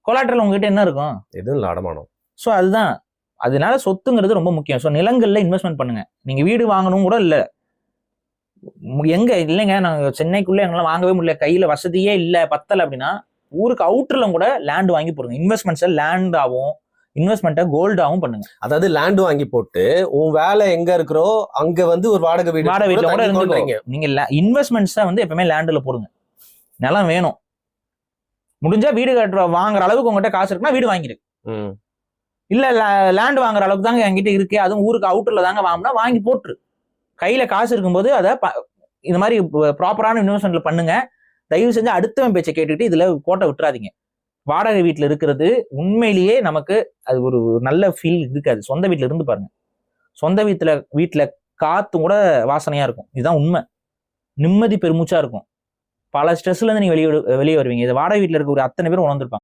Collateral உங்ககிட்ட என்ன இருக்கும்? எதுவும் இல்லை, அடமானம். ஸோ அதுதான். அதனால சொத்துங்கிறது ரொம்ப முக்கியம். ஸோ நிலங்கள்ல இன்வெஸ்ட்மெண்ட் பண்ணுங்க. நீங்க வீடு வாங்கணும் கூட இல்லை, எங்க இல்லைங்க நாங்க சென்னைக்குள்ள எங்களாம் வாங்கவே முடியல, கையில வசதியே இல்லை, பத்தலை அப்படின்னா ஊருக்கு அவுட்டர்ல கூட லேண்ட் வாங்கி போடுங்க. இன்வெஸ்ட்மெண்ட்ஸை லேண்டாவும் இன்வெஸ்ட்மெண்ட்டை கோல்டாவும் பண்ணுங்க. அதாவது லேண்ட் வாங்கி போட்டு உன் வேலை எங்க இருக்கிறோ அங்க வந்து ஒரு வாடகை வீடு வீட்டுல கூட இருந்துக்கோங்க. நீங்க இன்வெஸ்ட்மெண்ட்ஸை வந்து எப்பவுமே லேண்ட்ல போடுங்க. நிலம் வேணும், முடிஞ்சா வீடு கட்டுற வாங்குற அளவுக்கு உங்ககிட்ட காசு இருக்குன்னா வீடு வாங்கிடு. இல்ல லேண்ட் வாங்குற அளவுக்கு தாங்க என்கிட்ட இருக்கு, அதுவும் ஊருக்கு அவுட்டர்ல தாங்க வாங்கினா வாங்கி போட்டுரு. கையில காசு இருக்கும்போது அதை இந்த மாதிரி ப்ராப்பரான இன்வெஸ்ட்மெண்ட்ல பண்ணுங்க. தயவு செஞ்சு அடுத்தவன் பேச்சை கேட்டுக்கிட்டு இதுல கோட்டை விட்டுறாதீங்க. வாடகை வீட்டுல இருக்கிறது உண்மையிலேயே நமக்கு அது ஒரு நல்ல ஃபீல் இருக்காது. சொந்த வீட்டுல இருந்து பாருங்க, சொந்த வீட்டுல காத்து கூட வாசனையா இருக்கும். இதுதான் உண்மை. நிம்மதி பெருமூச்சா இருக்கும். பல ஸ்ட்ரெஸ்ல இருந்து நீங்க வெளியே வருவீங்க. இது வாடகை வீட்டுல இருக்க ஒரு அத்தனை பேர் உணர்ந்திருப்பாங்க.